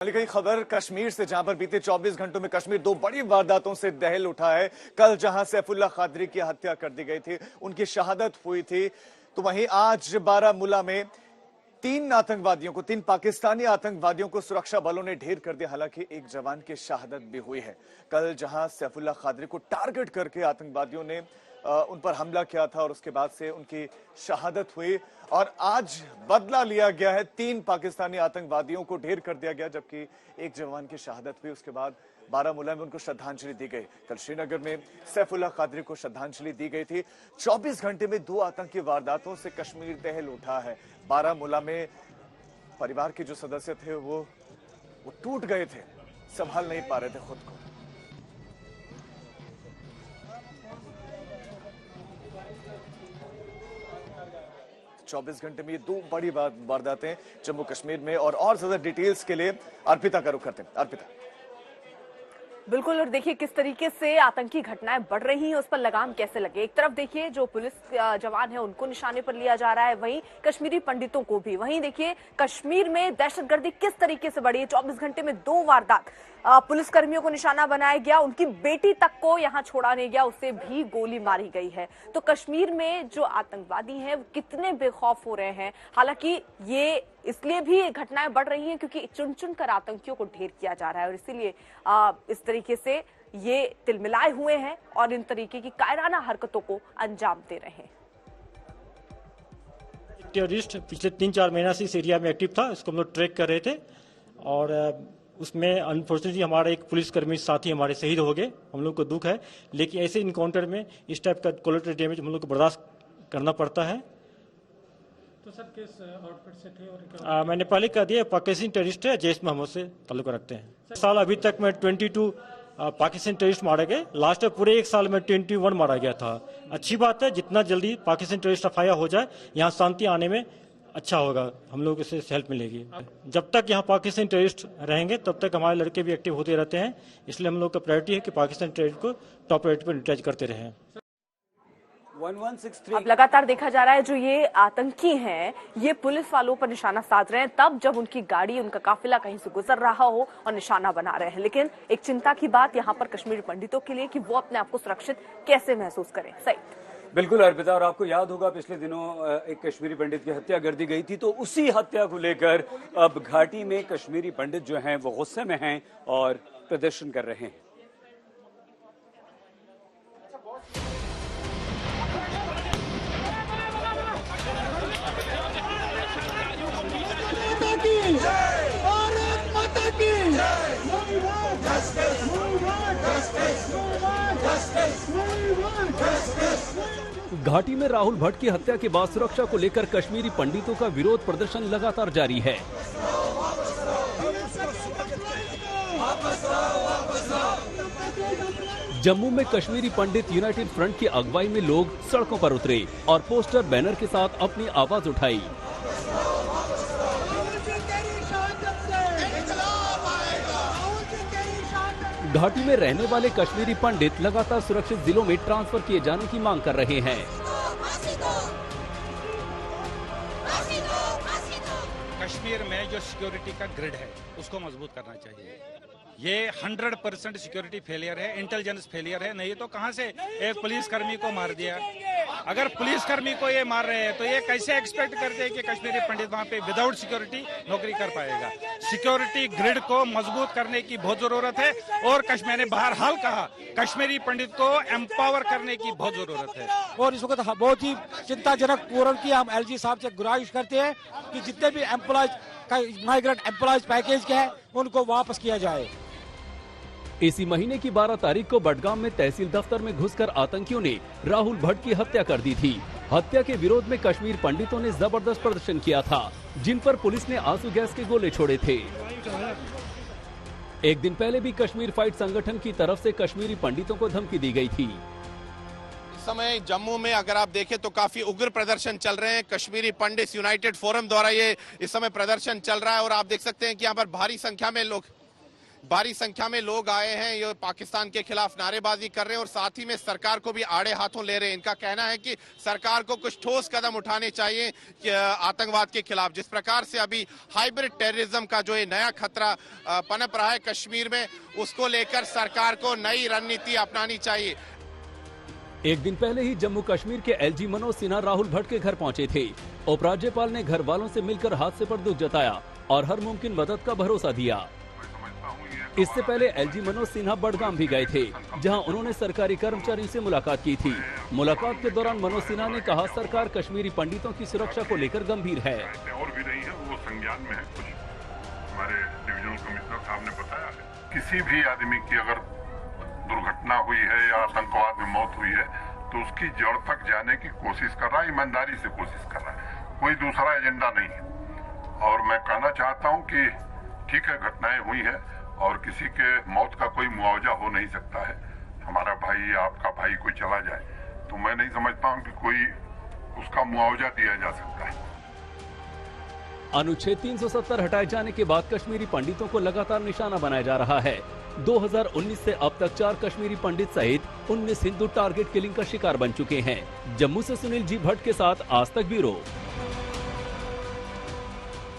कई खबर कश्मीर से, जहां पर बीते 24 घंटों में कश्मीर दो बड़ी वारदातों से दहल उठा है। कल जहां सैफुल्लाह कादरी की हत्या कर दी गई थी, उनकी शहादत हुई थी, तो वहीं आज बारामूला में तीन पाकिस्तानी आतंकवादियों को सुरक्षा बलों ने ढेर कर दिया। हालांकि एक जवान की शहादत भी हुई है। कल जहां सैफुल्लाह कादरी को टारगेट करके आतंकवादियों ने उन पर हमला किया था और उसके बाद से उनकी शहादत हुई, और आज बदला लिया गया है। 3 पाकिस्तानी आतंकवादियों को ढेर कर दिया गया, जबकि एक जवान की शहादत हुई। उसके बाद बारामूला में उनको श्रद्धांजलि दी गई। कल श्रीनगर में सैफुल्लाह कादरी को श्रद्धांजलि दी गई थी। 24 घंटे में 2 आतंकी वारदातों से कश्मीर दहल उठा है। बारामूला में परिवार के जो सदस्य थे वो टूट गए थे, संभाल नहीं पा रहे थे खुद को। चौबीस घंटे में ये 2 बड़ी वारदातें जम्मू कश्मीर में। और ज्यादा डिटेल्स के लिए अर्पिता का रुख करते हैं। अर्पिता। बिल्कुल, और देखिए किस तरीके से आतंकी घटनाएं बढ़ रही हैं, उस पर लगाम कैसे लगे। एक तरफ देखिए जो पुलिस जवान है उनको निशाने पर लिया जा रहा है, वहीं कश्मीरी पंडितों को भी। वहीं देखिए कश्मीर में दहशतगर्दी किस तरीके से बढ़ी है। 24 घंटे में 2 वारदात, पुलिसकर्मियों को निशाना बनाया गया, उनकी बेटी तक को यहां छोड़ा नहीं गया, उसे भी गोली मारी गई है। तो कश्मीर में जो आतंकवादी हैं वो कितने बेखौफ हो रहे हैं। हालांकि ये इसलिए भी घटनाएं बढ़ रही हैं क्योंकि चुन चुन कर आतंकियों को ढेर किया जा रहा है, और इसीलिए इस तरीके से ये तिलमिलाए हुए हैं और इन तरीके की कायराना हरकतों को अंजाम दे रहे हैं। टेररिस्ट पिछले 3-4 महीना से इस एरिया में एक्टिव था, इसको हम लोग ट्रैक कर रहे थे, और उसमें अनफॉर्चुनेटली हमारा एक पुलिसकर्मी साथी हमारे शहीद हो गए। हम लोग को दुख है, लेकिन ऐसे इनकाउंटर में इस टाइप का कोलेटरल डैमेज हम लोग को बर्दाश्त करना पड़ता है। तो सर किस आउटफिट से थे और मैंने पहले कह दिया, पाकिस्तानी टेररिस्ट है, जैश में हम उससे ताल्लुक रखते हैं। साल अभी तक में 22 पाकिस्तानी टेररिस्ट मारे गए। लास्ट पूरे 1 साल में 21 मारा गया था। अच्छी बात है, जितना जल्दी पाकिस्तानी टेररिस्ट एफआईआर हो जाए, यहाँ शांति आने में अच्छा होगा, हम लोग इससे हेल्प मिलेगी। जब तक यहाँ पाकिस्तानी टेररिस्ट रहेंगे तब तक हमारे लड़के भी एक्टिव होते रहते हैं, इसलिए हम लोग का प्रायोरिटी है कि पाकिस्तानी टेररिस्ट को टॉप प्रायोरिटी पर न्यूट्रलाइज करते रहें। 1163 अब लगातार देखा जा रहा है जो ये आतंकी हैं ये पुलिस वालों पर निशाना साध रहे हैं, तब जब उनकी गाड़ी, उनका काफिला कहीं से गुजर रहा हो और निशाना बना रहे हैं। लेकिन एक चिंता की बात यहाँ पर कश्मीरी पंडितों के लिए कि वो अपने आप को सुरक्षित कैसे महसूस करें। सही बिल्कुल अर्पिता, और आपको याद होगा पिछले दिनों एक कश्मीरी पंडित की हत्या कर दी गई थी, तो उसी हत्या को लेकर अब घाटी में कश्मीरी पंडित जो हैं वो गुस्से में हैं और प्रदर्शन कर रहे हैं। घाटी में राहुल भट्ट की हत्या के बाद सुरक्षा को लेकर कश्मीरी पंडितों का विरोध प्रदर्शन लगातार जारी है। जम्मू में कश्मीरी पंडित यूनाइटेड फ्रंट की अगुवाई में लोग सड़कों पर उतरे और पोस्टर बैनर के साथ अपनी आवाज उठाई। घाटी में रहने वाले कश्मीरी पंडित लगातार सुरक्षित जिलों में ट्रांसफर किए जाने की मांग कर रहे हैं। कश्मीर में जो सिक्योरिटी का ग्रिड है उसको मजबूत करना चाहिए। ये 100% सिक्योरिटी फेलियर है, इंटेलिजेंस फेलियर है। नहीं तो कहां से एक पुलिसकर्मी को मार दिया। अगर पुलिसकर्मी को ये मार रहे हैं तो ये कैसे एक्सपेक्ट करते हैं कि कश्मीरी पंडित वहां पे विदाउट सिक्योरिटी नौकरी कर पाएगा। सिक्योरिटी ग्रिड को मजबूत करने की बहुत जरूरत है, और मैंने बहरहाल कहा कश्मीरी पंडित को एम्पावर करने की बहुत जरूरत है। और इस वक्त बहुत ही चिंताजनक पूर्ण की हम एलजी साहब से गुजारिश करते हैं कि जितने भी एम्प्लॉयज का माइग्रेंट एम्प्लॉयज पैकेज के हैं उनको वापस किया जाए। इसी महीने की 12 तारीख को बडगाम में तहसील दफ्तर में घुसकर आतंकियों ने राहुल भट्ट की हत्या कर दी थी। हत्या के विरोध में कश्मीर पंडितों ने जबरदस्त प्रदर्शन किया था, जिन पर पुलिस ने आंसू गैस के गोले छोड़े थे। एक दिन पहले भी कश्मीर फाइट संगठन की तरफ से कश्मीरी पंडितों को धमकी दी गई थी। इस समय जम्मू में अगर आप देखें तो काफी उग्र प्रदर्शन चल रहे हैं। कश्मीरी पंडित यूनाइटेड फोरम द्वारा ये इस समय प्रदर्शन चल रहा है, और आप देख सकते हैं कि यहाँ पर भारी संख्या में लोग भारी संख्या में लोग आए हैं, ये पाकिस्तान के खिलाफ नारेबाजी कर रहे हैं और साथ ही में सरकार को भी आड़े हाथों ले रहे हैं। इनका कहना है कि सरकार को कुछ ठोस कदम उठाने चाहिए आतंकवाद के खिलाफ। जिस प्रकार से अभी हाइब्रिड टेररिज्म का जो ये नया खतरा पनप रहा है कश्मीर में, उसको लेकर सरकार को नई रणनीति अपनानी चाहिए। एक दिन पहले ही जम्मू कश्मीर के एलजी मनोज सिन्हा राहुल भट्ट के घर पहुंचे थे। उपराज्यपाल ने घर वालों से मिलकर हादसे पर दुख जताया और हर मुमकिन मदद का भरोसा दिया। इससे पहले एलजी मनोज सिन्हा बडगाम भी गए थे, जहां उन्होंने सरकारी कर्मचारी से मुलाकात की थी। मुलाकात के दौरान मनोज सिन्हा ने कहा, सरकार कश्मीरी पंडितों की सुरक्षा को लेकर गंभीर है। और भी नहीं है, वो संज्ञान में है। कुछ हमारे डिविजनल कमिश्नर साहब ने बताया है, किसी भी आदमी की अगर दुर्घटना हुई है या आतंकवाद में मौत हुई है तो उसकी जड़ तक जाने की कोशिश कर रहा है, ईमानदारी से कोशिश कर रहा है, कोई दूसरा एजेंडा नहीं है। और मैं कहना चाहता हूं कि ठीक है, घटनाएं हुई है और किसी के मौत का कोई मुआवजा हो नहीं सकता है। हमारा भाई या आपका भाई कोई चला जाए तो मैं नहीं समझता हूं कि कोई उसका मुआवजा दिया जा सकता है। अनुच्छेद 370 हटाए जाने के बाद कश्मीरी पंडितों को लगातार निशाना बनाया जा रहा है। 2019 से अब तक 4 कश्मीरी पंडित सहित 19 हिंदू टारगेट किलिंग का शिकार बन चुके हैं। जम्मू से सुनील जी भट्ट के साथ आज तक ब्यूरो।